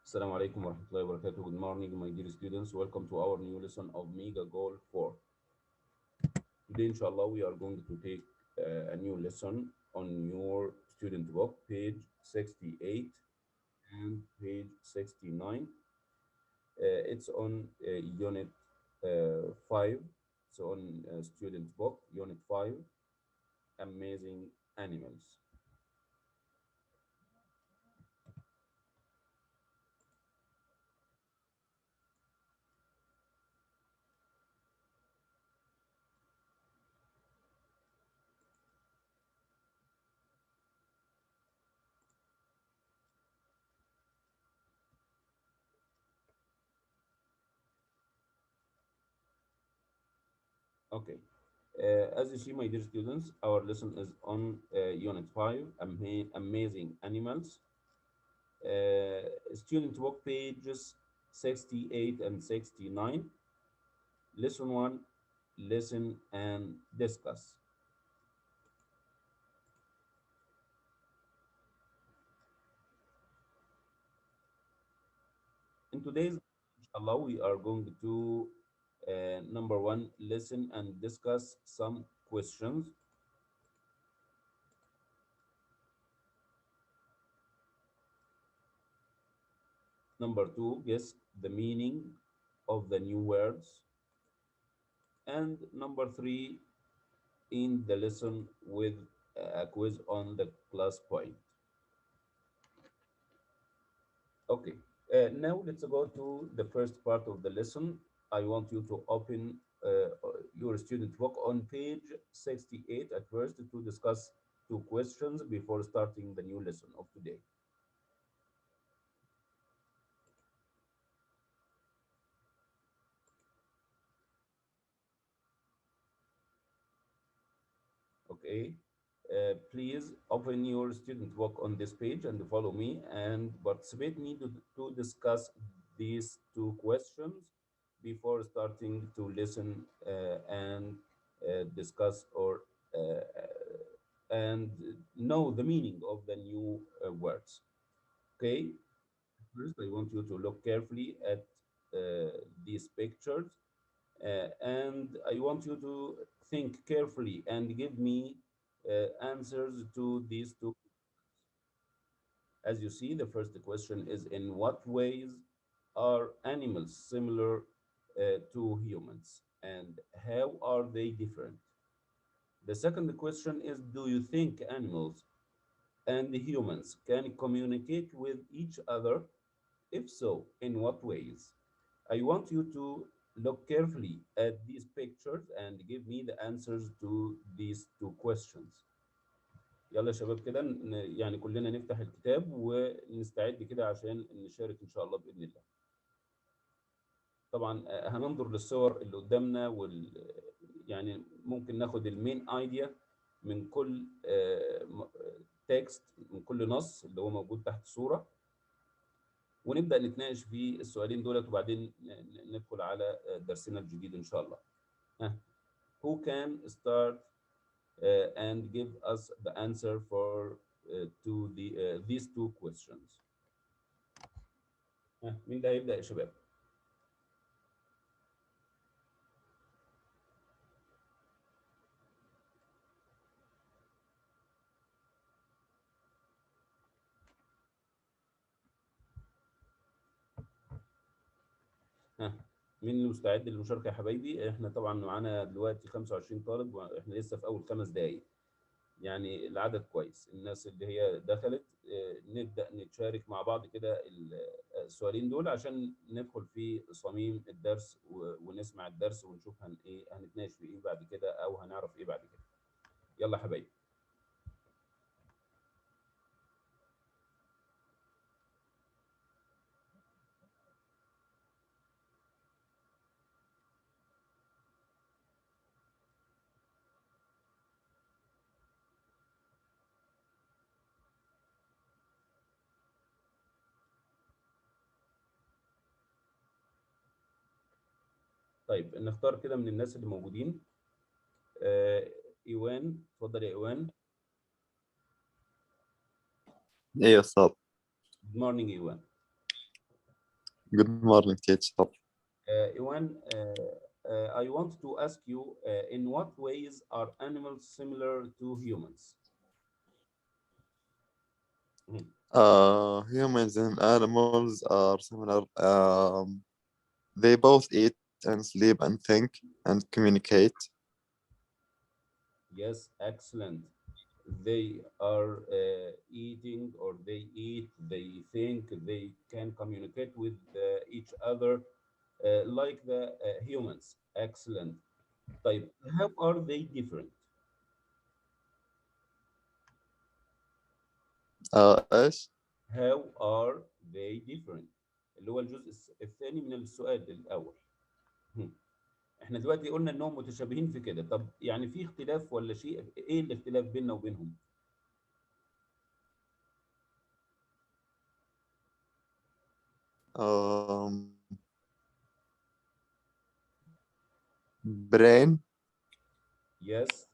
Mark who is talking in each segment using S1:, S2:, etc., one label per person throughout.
S1: Assalamu alaikum wa rahmatullahi wa barakatuh. Good morning, my dear students. Welcome to our new lesson of Mega Goal 4. Today, inshallah, we are going to take a new lesson on your student book, page 68 and page 69. It's on unit 5. It's on student book, unit 5, Amazing Animals. Okay. As you see, my dear students, our lesson is on Unit 5, Amazing Animals. Student work pages 68 and 69. Lesson 1, listen and discuss. In today's, inshallah, we are going to number 1, listen and discuss some questions. Number 2, guess the meaning of the new words. And number 3, in the lesson with a quiz on the class point. Okay, now let's go to the first part of the lesson. I want you to open your student book on page 68 at first to discuss 2 questions before starting the new lesson of today. Okay, please open your student book on this page and follow me and participate me to discuss these 2 questions before starting to listen and discuss or uh, and know the meaning of the new words. Okay, first I want you to look carefully at these pictures and I want you to think carefully and give me answers to these 2. As you see, the first question is, in what ways are animals similar to humans and how are they different? The second question is, do you think animals and humans can communicate with each other? If so, in what ways? I want you to look carefully at these pictures and give me the answers to these 2 questions. يلا يا شباب كده يعني كلنا نفتح الكتاب ونستعد كده عشان نشارك إن شاء الله بإذن الله. طبعا هننظر للصور اللي قدامنا يعني ممكن ناخد المين ايديا من كل تكست، من كل نص اللي هو موجود تحت الصورة، ونبدأ نتناقش في السؤالين دولت وبعدين ندخل على درسنا الجديد إن شاء الله. Who can start and give us the answer for these 2 questions? مين ده هيبدأ يا شباب؟ مين اللي مستعد للمشاركة يا حبايبي؟ احنا طبعا معانا دلوقتي 25 طالب واحنا لسه في أول 5 دقايق. يعني العدد كويس، الناس اللي هي دخلت نبدأ نتشارك مع بعض كده السؤالين دول عشان ندخل في صميم الدرس ونسمع الدرس ونشوف ايه هنتناقش في ايه بعد كده او هنعرف ايه بعد كده. يلا يا حبايبي. طيب نختار كده من الناس اللي موجودين. ايوان، اتفضل يا ايوان.
S2: ايه يا استاذ.
S1: Good morning ايوان.
S2: Good morning, teacher.
S1: Iwan, I want to ask you, in what ways are animals similar to humans? Mhm.
S2: Humans and animals are similar. They both eat and sleep and think and communicate.
S1: Yes, excellent. They are eating, or they eat, they think, they can communicate with each other like the humans. Excellent. طيب, how are they different?
S2: إيش؟
S1: How are they different؟ اللي هو الجزء الثاني من السؤال الأول. هم. احنا دلوقتي قلنا انهم متشابهين في كده، طب يعني في اختلاف ولا شيء؟ ايه الاختلاف بيننا وبينهم؟
S2: um, brain.
S1: Yes.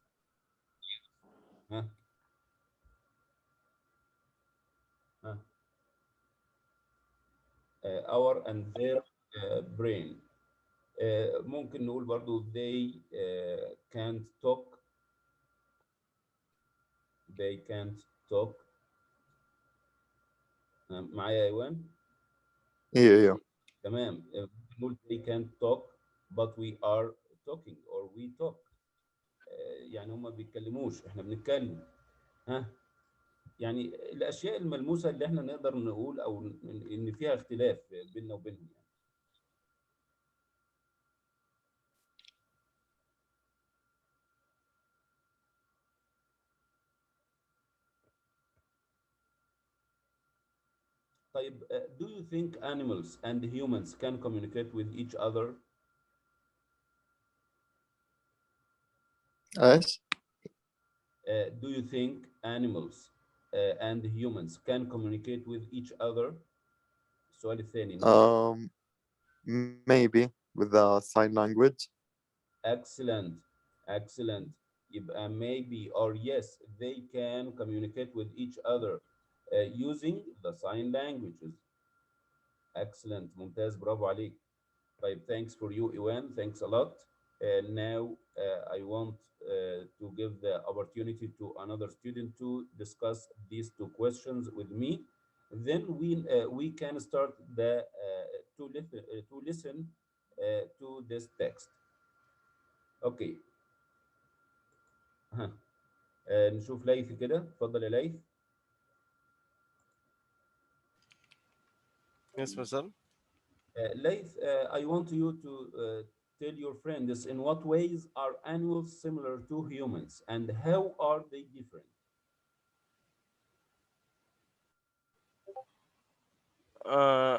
S1: ها. ها. our and their brain. ممكن نقول برضو they can't talk. They can't talk. معايا يا ايوان؟
S2: إيه.
S1: تمام. ممكن نقول they can't talk but we are talking or we talk. يعني هم ما بيتكلموش، احنا بنتكلم. ها. يعني الاشياء الملموسه اللي احنا نقدر نقول او ان فيها اختلاف بيننا وبينهم يعني. طيب, do you think animals and humans can communicate with each other?
S2: إيش؟
S1: Do you think animals and humans can communicate with each other? السؤال الثاني نقول.
S2: um, maybe with the sign language.
S1: Excellent, excellent. يبقى maybe or yes, they can communicate with each other using the sign languages. Excellent, ممتاز، برافو عليك. طيب, thanks for you, Iwan. Thanks a lot. Now, I want to give the opportunity to another student to discuss these two questions with me. Then we can start to listen to this text. Okay. ها. نشوف ليث كده، اتفضل يا ليث.
S3: Yes, Masar.
S1: Laith, I want you to tell your friends in what ways are animals similar to humans and how are they different?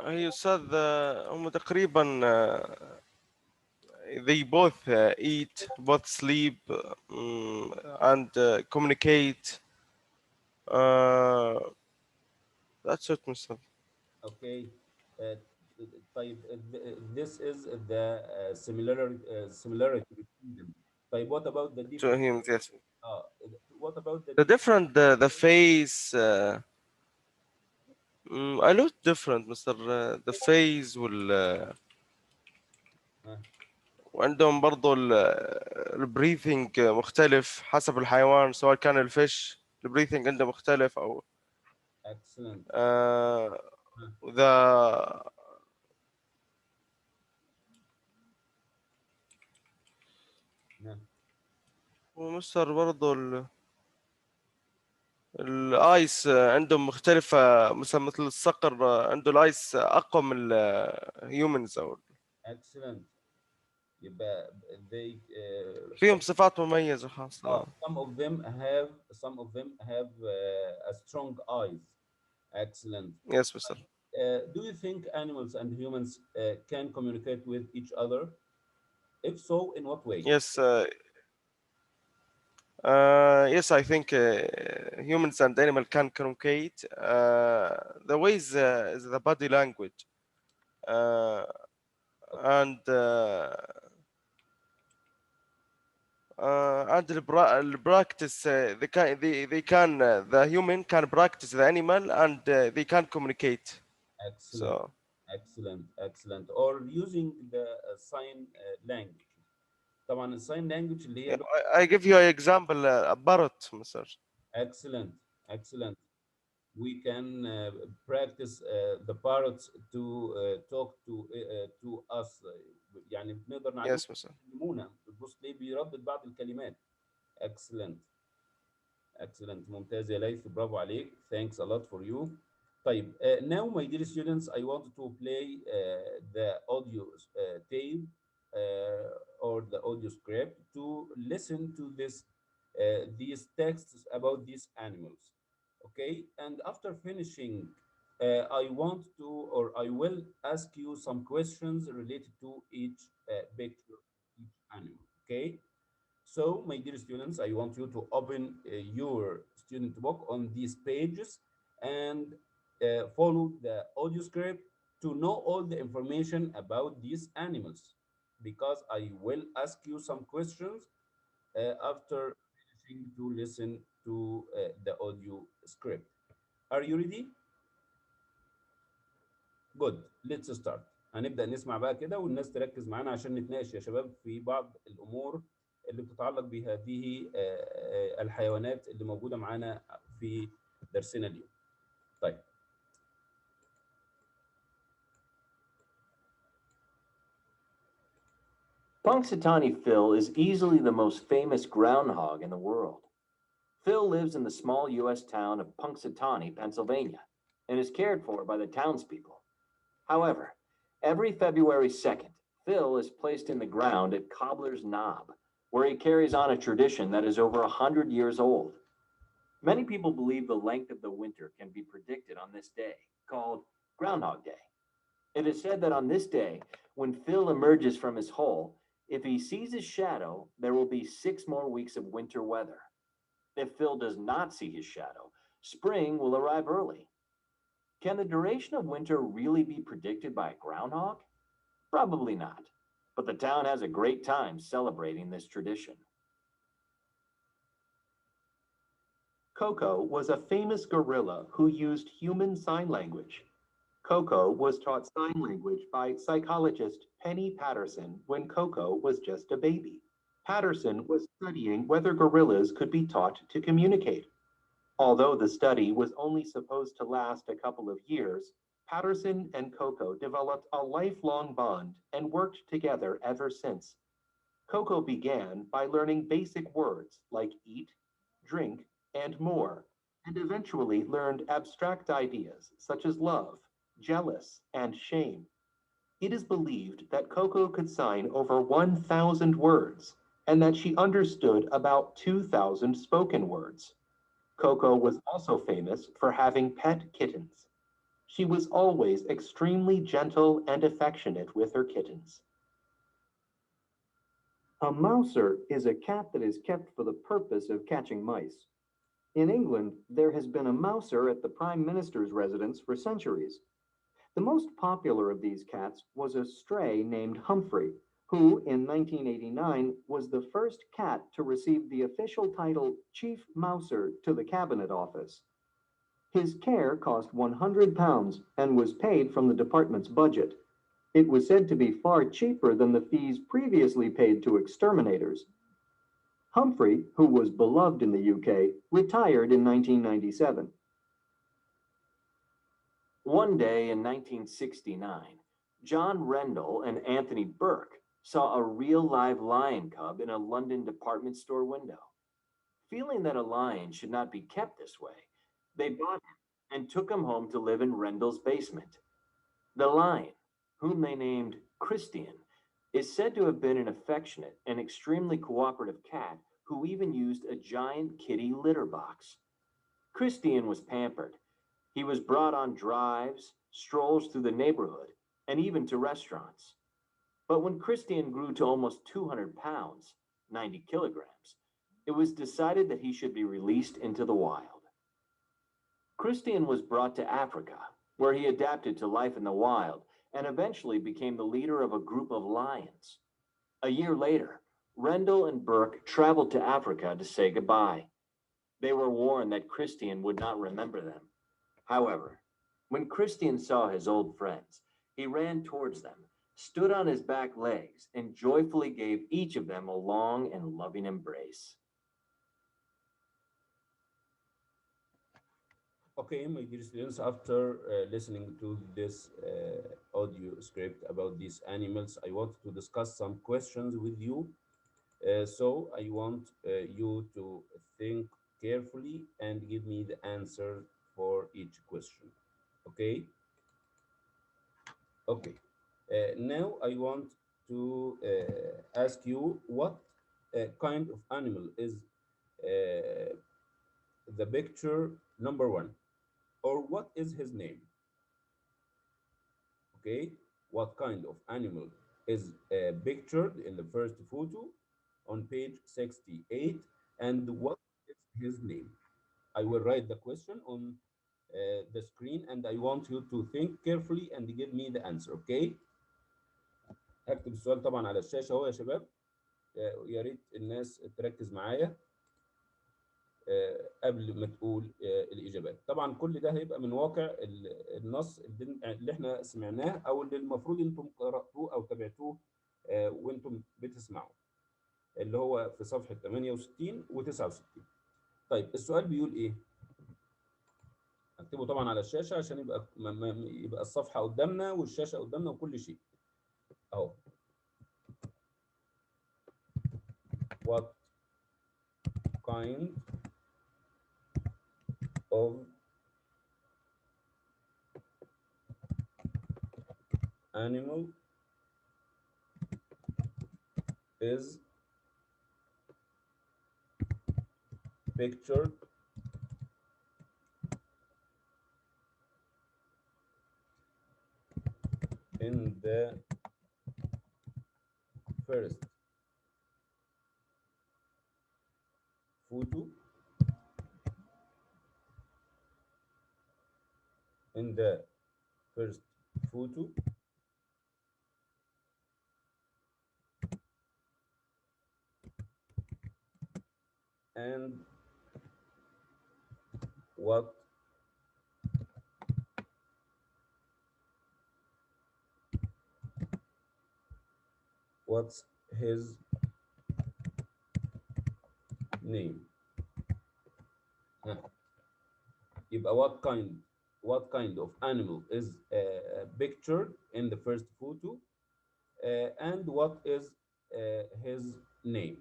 S3: هي أستاذ هم تقريبا they both eat, both sleep, and communicate. Uh, that's it, Mr.
S1: Okay. Uh, طيب, this is the similarity between them. طيب, what about the
S3: To
S1: difference?
S3: him, yes.
S1: Uh, what about the
S3: The
S1: difference?
S3: different, the face. I look different, Mr. The face
S1: Uh,
S3: وعندهم برضو البريثنج مختلف حسب الحيوان، سواء كان الفيش البريثنج عنده مختلف أو
S1: excellent. Uh,
S3: ذا
S1: uh,
S3: ومستر برضو الايس عندهم مختلفة، مثل الصقر عنده الايس اقوى من الهيومنز، او
S1: excellent. يبقى they
S3: فيهم صفات مميزة خاصة.
S1: some of them have a strong eyes. Excellent.
S3: Yes, Mr.
S1: Do you think animals and humans can communicate with each other? If so, in what way?
S3: Yes, yes, I think humans and animal can communicate. The ways is the body language, uh, and and the practice the human can practice the animal, and they can communicate.
S1: Excellent.
S3: So
S1: excellent, excellent. Or using the sign language. طبعا الساين لانجوج اللي هي
S3: Yeah,
S1: لغة.
S3: I give you an example, a parrot, Mr.
S1: excellent, excellent. We can practice the parrots to talk to us. يعني بنقدر نعلمهم
S3: Yes, Mr.
S1: يكلمونا. بتبص ليه بيردد بعض الكلمات. excellent. Excellent. ممتاز يا ليث. برافو عليك. Thanks a lot for you. طيب now my dear students I want to play the audio tape or the audio script to listen to these texts about these animals. Okay, and after finishing I want to or I will ask you some questions related to each picture, each animal. Okay, so, my dear students, I want you to open your student book on these pages and follow the audio script to know all the information about these animals because I will ask you some questions after finishing to listen to the audio script. Are you ready? Good. Let's start. هنبدأ نسمع بقى كده والناس تركز معانا عشان نتناقش يا شباب في بعض الأمور اللي بتتعلق بهذه الحيوانات اللي موجودة معانا في درسنا اليوم. طيب.
S4: Punxsutawney Phil is easily the most famous groundhog in the world. Phil lives in the small U.S. town of Punxsutawney, Pennsylvania, and is cared for by the townspeople. However, every February 2nd, Phil is placed in the ground at Cobbler's Knob, where he carries on a tradition that is over 100 years old. Many people believe the length of the winter can be predicted on this day, called Groundhog Day. It is said that on this day, when Phil emerges from his hole, if he sees his shadow, there will be 6 more weeks of winter weather. If Phil does not see his shadow, spring will arrive early. Can the duration of winter really be predicted by a groundhog? Probably not, but the town has a great time celebrating this tradition.
S5: Coco was a famous gorilla who used human sign language. Coco was taught sign language by psychologist Penny Patterson when Coco was just a baby. Patterson was studying whether gorillas could be taught to communicate. Although the study was only supposed to last a couple of years, Patterson and Coco developed a lifelong bond and worked together ever since. Coco began by learning basic words like eat, drink, and more, and eventually learned abstract ideas such as love, jealous, and shame. It is believed that Coco could sign over 1,000 words and that she understood about 2,000 spoken words. Coco was also famous for having pet kittens. She was always extremely gentle and affectionate with her kittens.
S6: A mouser is a cat that is kept for the purpose of catching mice. In England, there has been a mouser at the Prime Minister's residence for centuries. The most popular of these cats was a stray named Humphrey, who in 1989 was the first cat to receive the official title Chief Mouser to the Cabinet Office. His care cost £100 and was paid from the department's budget. It was said to be far cheaper than the fees previously paid to exterminators. Humphrey, who was beloved in the UK, retired in 1997.
S4: One day in 1969, John Rendell and Anthony Burke saw a real live lion cub in a London department store window. Feeling that a lion should not be kept this way, they bought him and took him home to live in Rendell's basement. The lion, whom they named Christian, is said to have been an affectionate and extremely cooperative cat who even used a giant kitty litter box. Christian was pampered. He was brought on drives, strolls through the neighborhood, and even to restaurants. But when Christian grew to almost 200 pounds, 90 kilograms, it was decided that he should be released into the wild. Christian was brought to Africa, where he adapted to life in the wild and eventually became the leader of a group of lions. A year later, Rendell and Burke traveled to Africa to say goodbye. They were warned that Christian would not remember them. However, when Christian saw his old friends, He ran towards them, stood on his back legs, and joyfully gave each of them a long and loving embrace.
S1: Okay, my dear students, after listening to this audio script about these animals, I want to discuss some questions with you. So I want you to think carefully and give me the answer for each question. Okay? Okay. Now I want to ask you what kind of animal is uh, the picture number one, or what is his name? Okay, what kind of animal is pictured in the first photo on page 68, and what is his name? I will write the question on the screen, and I want you to think carefully and give me the answer. Okay, هكتب السؤال طبعا على الشاشة اهو يا شباب. يا ريت الناس تركز معايا قبل ما تقول الإجابات. طبعا كل ده هيبقى من واقع النص اللي احنا سمعناه، أو اللي المفروض انتم قرأتوه أو تابعتوه وانتم بتسمعوا، اللي هو في صفحة 68 و 69. طيب السؤال بيقول إيه؟ هكتبه طبعا على الشاشة عشان يبقى الصفحة قدامنا والشاشة قدامنا وكل شيء. أهو. What kind of animal is pictured in the first photo, in the first photo, and what's his name? يبقى what kind of animal is pictured in the first photo, and what is his name.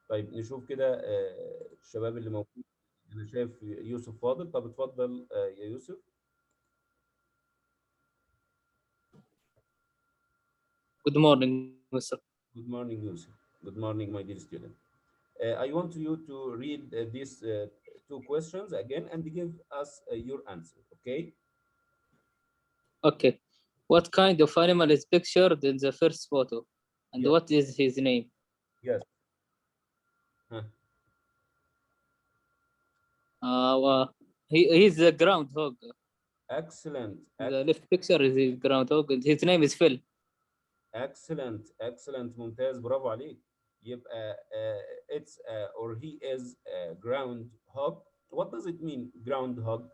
S1: طيب نشوف كده الشباب اللي موجود. انا شايف يوسف فاضل. طب اتفضل يا يوسف.
S7: Good morning, Mr.
S1: Good morning, Yusuf. Good morning, my dear student. I want you to read these two questions again and give us your answer, okay?
S7: Okay. What kind of animal is pictured in the first photo? And
S1: Yes.
S7: what is his name?
S1: Yes.
S7: He's a groundhog.
S1: Excellent.
S7: The left picture is a groundhog. His name is Phil.
S1: Excellent. Excellent. ممتاز. برافو عليك. يبقى it's or he is a groundhog. What does it mean, groundhog?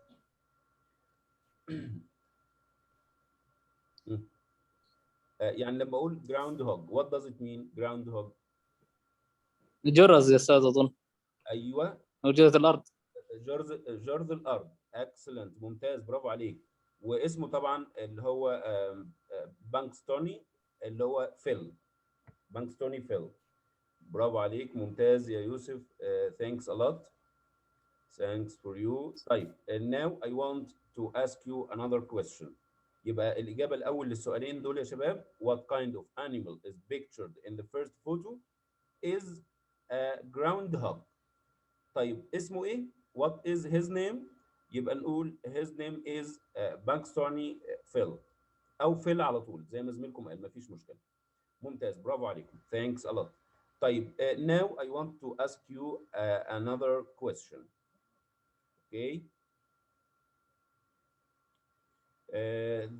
S1: يعني لما اقول groundhog, what does it mean, groundhog?
S7: جرز يا أستاذ أظن.
S1: ايوه.
S7: أو جرز الأرض.
S1: جرذ الارض. excellent. ممتاز. برافو عليك. واسمه طبعا اللي هو بانكستوني، اللي هو فيل. بانكستوني فيل. برافو عليك. ممتاز يا يوسف. thanks a lot. Thanks for you. طيب now I want to ask you another question. يبقى الإجابة الأول للسؤالين دول يا شباب. What kind of animal is pictured in the first photo is a groundhog. طيب اسمه إيه؟ What is his name؟ يبقى نقول his name is بانكستوني فيل، أو فيل على طول زي ما زميلكم قال، مفيش مشكلة. ممتاز. برافو عليكم. Thanks a lot. طيب now I want to ask you another question. Okay.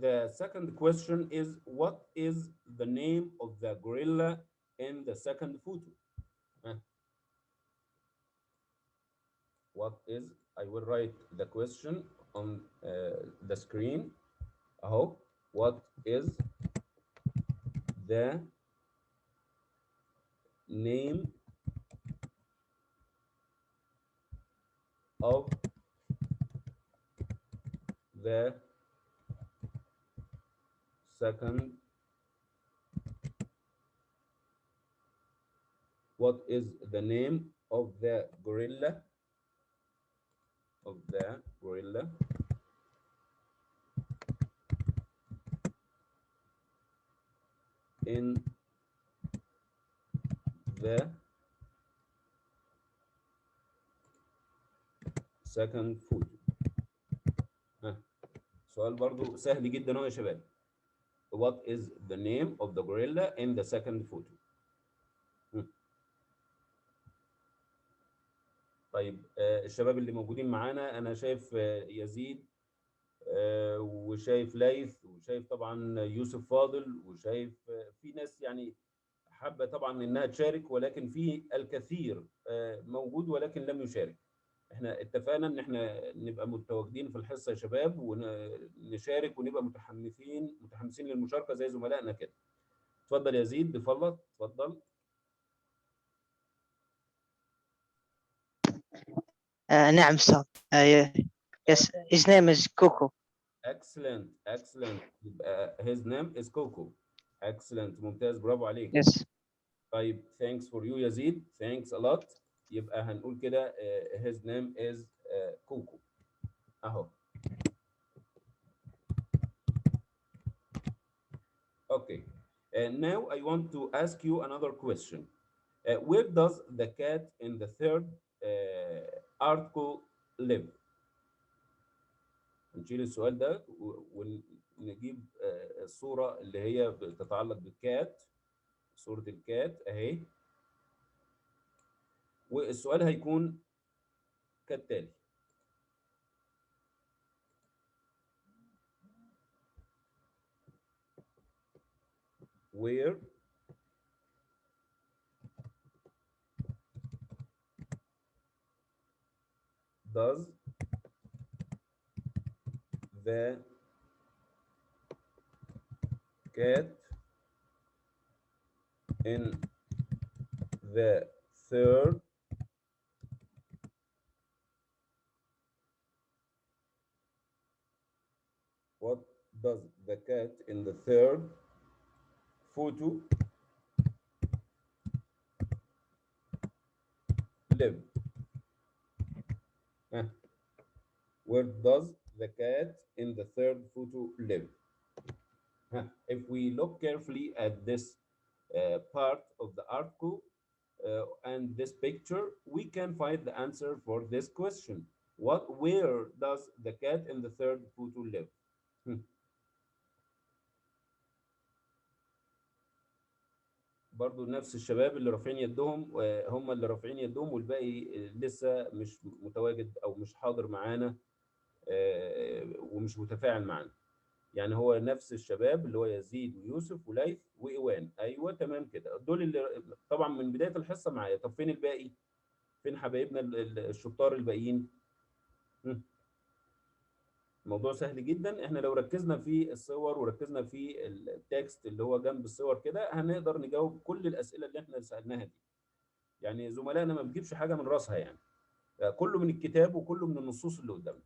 S1: The second question is, what is the name of the gorilla in the second photo? What is, I will write the question on the screen. اهو. what is the name of the second what is the name of the gorilla in the second photo. سؤال برضو سهل جدا اهو يا شباب. What is the name of the gorilla in the second photo؟ طيب الشباب اللي موجودين معانا انا شايف يزيد وشايف ليث وشايف طبعا يوسف فاضل وشايف في ناس يعني حابه طبعا انها تشارك، ولكن في الكثير موجود ولكن لم يشارك. احنا اتفقنا ان احنا نبقى متواجدين في الحصه يا شباب ونشارك ونبقى متحمسين للمشاركه زي زملائنا كده. اتفضل يا زيد بفضلك، اتفضل.
S8: نعم أستاذ. Yes, his name is Coco.
S1: Excellent. يبقى his name is Coco. Excellent. ممتاز، برافو عليك.
S8: Yes.
S1: طيب thanks for you يا زيد. Thanks a lot. يبقى هنقول كده his name is Coco. اهو. Okay. Now I want to ask you another question. Where does the cat in the third article live؟ نشيل السؤال ده ونجيب الصورة اللي هي بتتعلق بالكات، صورة الكات اهي. والسؤال هيكون كالتالي: Where does the cat in the third what does the cat in the third photo live? Where does the cat in the third photo live? If we look carefully at this part of the article and this picture, we can find the answer for this question. Where does the cat in the third photo live? برضو نفس الشباب اللي رافعين يدهم هم اللي رافعين يدهم، والباقي لسه مش متواجد او مش حاضر معانا ومش متفاعل معانا. يعني هو نفس الشباب اللي هو يزيد ويوسف وليث وايوان. ايوه تمام كده، دول اللي طبعا من بدايه الحصه معايا. طب فين الباقي؟ فين حبايبنا الشطار الباقيين؟ الموضوع سهل جدا. احنا لو ركزنا في الصور وركزنا في التكست اللي هو جنب الصور كده هنقدر نجاوب كل الاسئله اللي احنا سالناها دي. يعني زملائنا ما بتجيبش حاجه من راسها، يعني كله من الكتاب وكله من النصوص اللي قدامنا،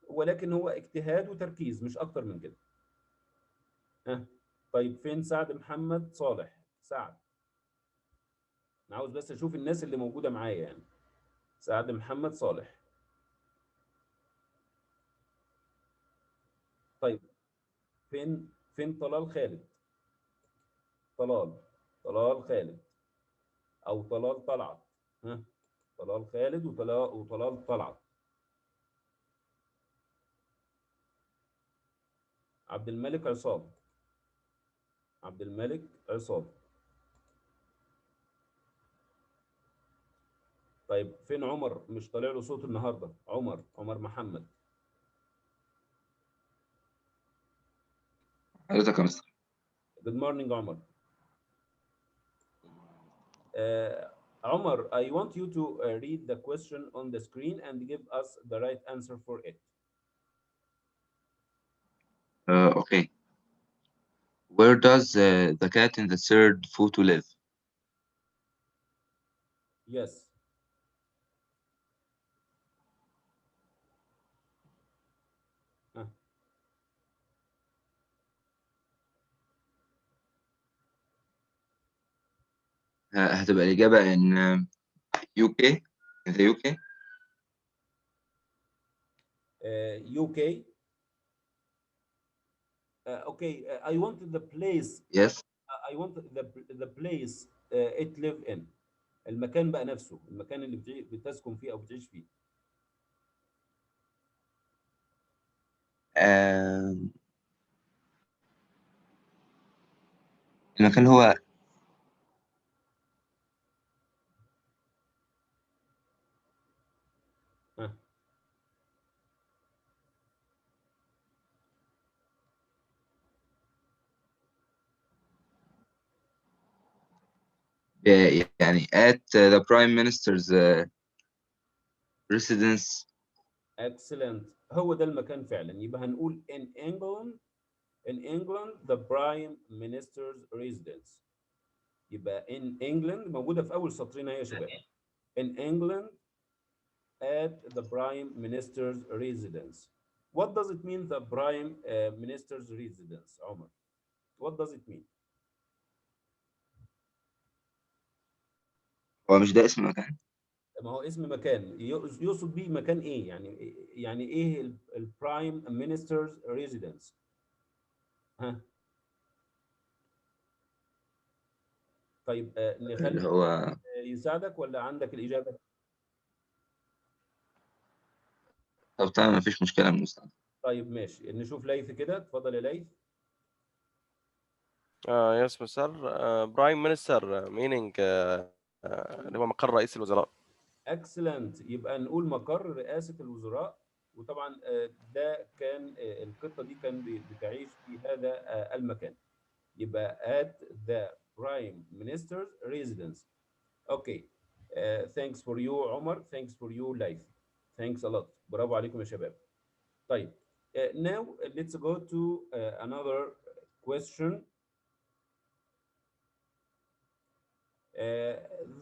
S1: ولكن هو اجتهاد وتركيز مش اكتر من كده. طيب فين سعد محمد صالح؟ سعد، انا عاوز بس اشوف الناس اللي موجوده معايا. يعني سعد محمد صالح. طيب فين طلال خالد؟ طلال خالد او طلال طلعت. طلال خالد وطلال طلعت. عبد الملك عصام. طيب فين عمر؟ مش طالع له صوت النهارده. عمر محمد.
S9: حضرتك يا مستر.
S1: Good morning عمر. عمر, I want you to read the question on the screen and give us the right answer for it.
S9: Okay. Where does the cat in the third photo live?
S1: Yes.
S9: هتبقى الإجابة in UK. In the UK.
S1: UK. Okay, I want the place.
S9: Yes.
S1: I want the place it live in. المكان بقى نفسه، المكان اللي بتسكن فيه او بتعيش فيه.
S9: المكان هو يعني at the Prime Minister's residence.
S1: Excellent. هو ده المكان فعلا. يبقى هنقول in England the Prime Minister's residence. يبقى in England موجودة في أول سطرين أهي يا شباب. In England at the Prime Minister's residence. What does it mean, the Prime Minister's residence, عمر? What does it mean?
S9: هو مش ده اسم مكان؟
S1: ما هو اسم مكان، يقصد بيه مكان ايه؟ يعني ايه البرايم مينسترز ريزيدنس؟ ها؟ طيب نخلي
S9: اللي هو
S1: يساعدك ولا عندك الإجابة؟
S9: طب تمام، مفيش مشكلة من المستعد.
S1: طيب ماشي، نشوف ليث كده، اتفضل يا ليث.
S3: يس مسار. برايم مينستر meaning اللي هو مقر رئيس الوزراء.
S1: اكسلنت. يبقى نقول مقر رئاسة الوزراء. وطبعا ده كان القطة دي كان بتعيش في هذا المكان. يبقى at the prime minister's residence. Okay. Thanks for you عمر. Thanks for you ليث. Thanks a lot. برافو عليكم يا شباب. طيب. Now let's go to another question.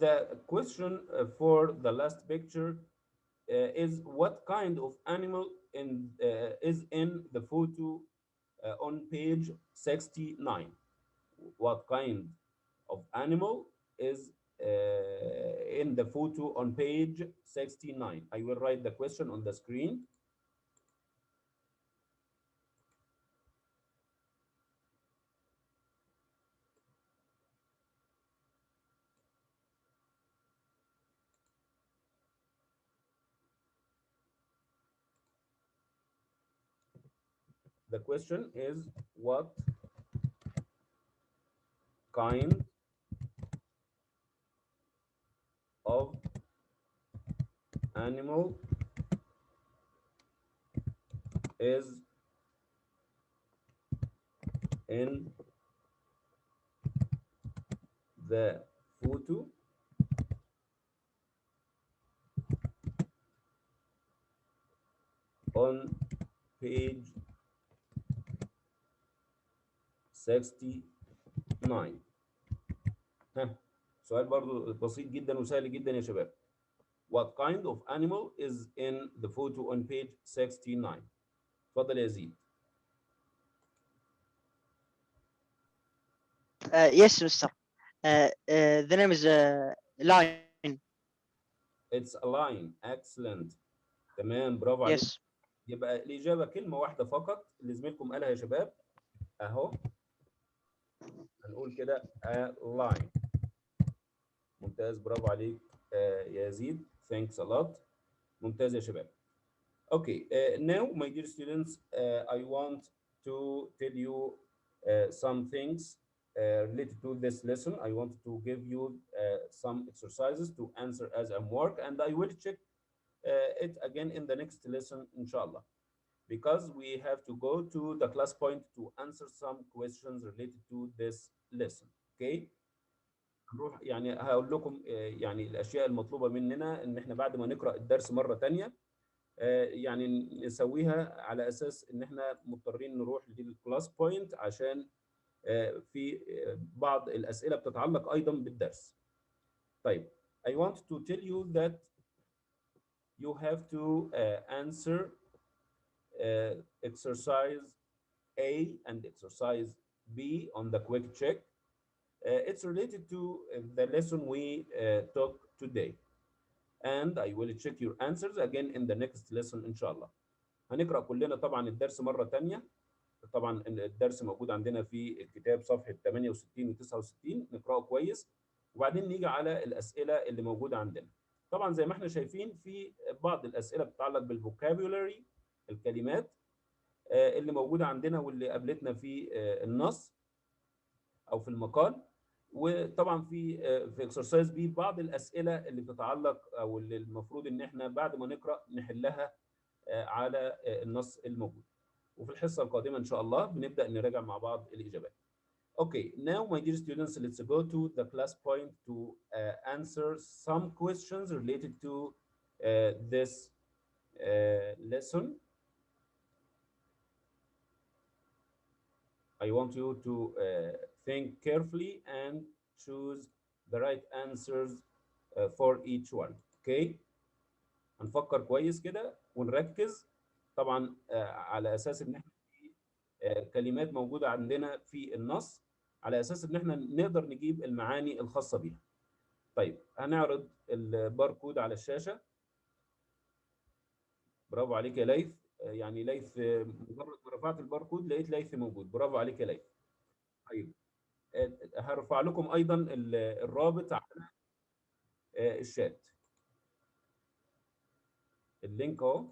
S1: The question for the last picture is what kind of animal is in the photo on page 69? What kind of animal is in the photo on page 69? I will write the question on the screen. The question is what kind of animal is in the photo on page 69. ها سؤال برضو بسيط جدا وسهل جدا يا شباب. What kind of animal is in the photo on page 69? اتفضل يا زيد.
S8: Yes, Mr. The name is lion.
S1: It's a lion. Excellent. تمام برافو عليك.
S8: Yes.
S1: يبقى الإجابة كلمة واحدة فقط اللي زميلكم قالها يا شباب. أهو. هنقول كده a lion. ممتاز برافو عليك يا زيد. Thanks a lot. ممتاز يا شباب. Okay, now my dear students, I want to tell you some things related to this lesson. I want to give you some exercises to answer as homework, and I will check it again in the next lesson, inshallah, because we have to go to the class point to answer some questions related to this lesson. Okay. نروح هقول لكم يعني الاشياء المطلوبه مننا ان احنا بعد ما نقرا الدرس مره ثانيه يعني نسويها على اساس ان احنا مضطرين نروح للكلاس بوينت عشان في بعض الاسئله بتتعلق ايضا بالدرس. طيب I want to tell you that you have to answer exercise A and exercise B on the quick check. It's related to the lesson we took today. And I will check your answers again in the next lesson إن شاء الله. هنقرأ كلنا طبعا الدرس مرة تانية. طبعا الدرس موجود عندنا في الكتاب صفحة 68 و 69، نقرأه كويس وبعدين نيجي على الأسئلة اللي موجودة عندنا. طبعا زي ما احنا شايفين في بعض الأسئلة بتتعلق بالفوكابولاري، الكلمات اللي موجودة عندنا واللي قابلتنا في النص أو في المقال. وطبعا في اكسرسايز بي بعض الأسئلة اللي بتتعلق أو اللي المفروض إن احنا بعد ما نقرأ نحلها على النص الموجود. وفي الحصة القادمة إن شاء الله بنبدأ نراجع مع بعض الإجابات. Okay, now my dear students, let's go to the class point to answer some questions related to this lesson. I want you to think carefully and choose the right answers for each one. Okay? هنفكر كويس كده ونركز طبعا على أساس إن احنا كلمات موجودة عندنا في النص على أساس إن احنا نقدر نجيب المعاني الخاصة بيها. طيب هنعرض الباركود على الشاشة. برافو عليك يا ليث. يعني ليث مجرد ما رفعت الباركود لقيت ليث موجود. برافو عليك يا ليث. طيب هرفع لكم أيضا الرابط على الشات. اللينك اهو.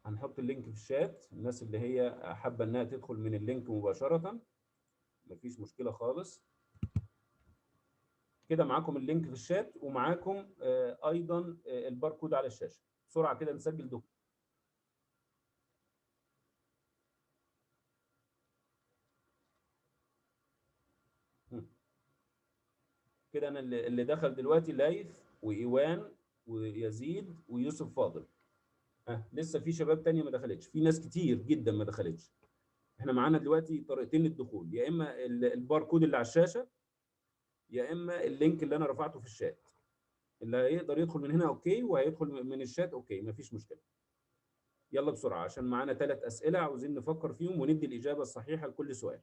S1: هنحط اللينك في الشات. الناس اللي هي حابة إنها تدخل من اللينك مباشرة مفيش مشكلة خالص. كده معاكم اللينك في الشات ومعاكم ايضا الباركود على الشاشه. بسرعه كده نسجل دخول. كده انا اللي دخل دلوقتي ليث وايوان ويزيد ويوسف فاضل. لسه في شباب تانية ما دخلتش، في ناس كتير جدا ما دخلتش. احنا معانا دلوقتي طريقتين للدخول، يا اما الباركود اللي على الشاشه يا اما اللينك اللي انا رفعته في الشات. اللي هيقدر يدخل من هنا اوكي، وهيدخل من الشات اوكي، مفيش مشكله. يلا بسرعة عشان معانا 3 أسئلة عاوزين نفكر فيهم وندي الإجابة الصحيحة لكل سؤال.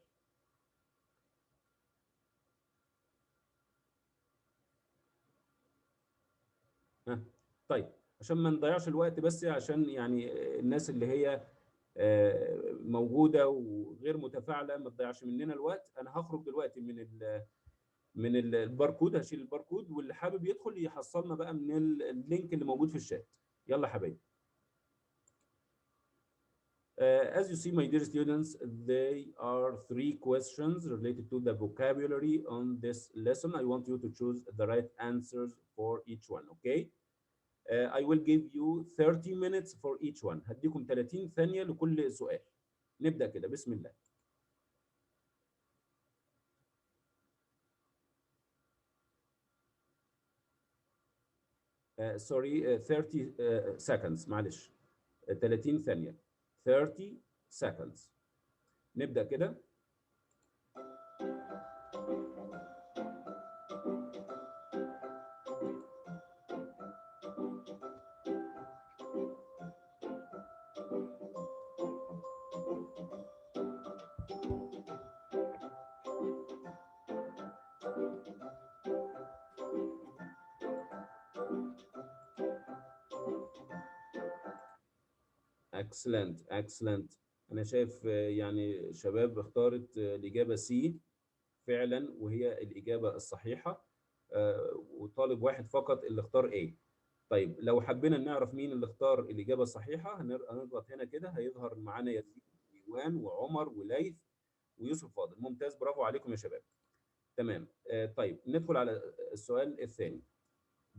S1: طيب عشان ما نضيعش الوقت بس عشان يعني الناس اللي هي موجودة وغير متفاعلة ما تضيعش مننا الوقت. أنا هخرج دلوقتي من الباركود، هشيل الباركود واللي حابب يدخل يحصلنا بقى من اللينك اللي موجود في الشات. يلا حبايبي. As you see, my dear students, there are 3 questions related to the vocabulary on this lesson. I want you to choose the right answers for each one, okay? I will give you 30 minutes for each one. هديكم 30 ثانية لكل سؤال. نبدأ كده بسم الله. Sorry, 30 seconds معلش. 30 ثانية. 30 seconds. نبدأ كده. Excellent, excellent. أنا شايف يعني شباب اختارت الإجابة سي فعلا وهي الإجابة الصحيحة، وطالب واحد فقط اللي اختار A. طيب لو حبينا نعرف مين اللي اختار الإجابة الصحيحة هنضغط هنا كده هيظهر معانا يزيد وإيوان وعمر وليث ويوسف فاضل. ممتاز، برافو عليكم يا شباب. تمام. طيب ندخل على السؤال الثاني.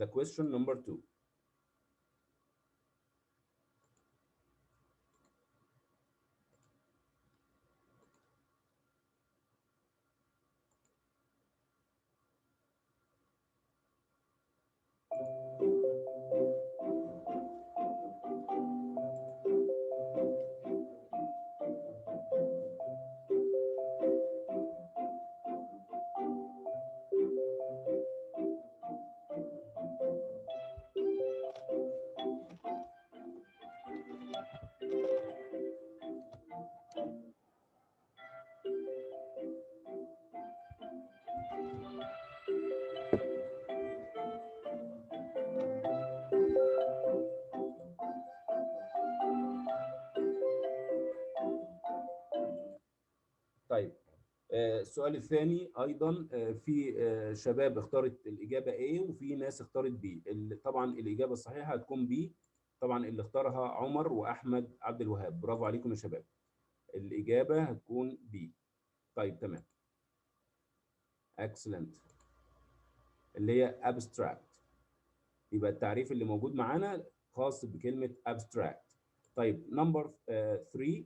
S1: The question number 2. السؤال الثاني ايضا في شباب اختارت الاجابه A وفي ناس اختارت B. طبعا الاجابه الصحيحه هتكون B. طبعا اللي اختارها عمر واحمد عبد الوهاب. برافو عليكم يا شباب. الاجابه هتكون B. طيب تمام. excellent. اللي هي abstract. يبقى التعريف اللي موجود معانا خاص بكلمه abstract. طيب نمبر 3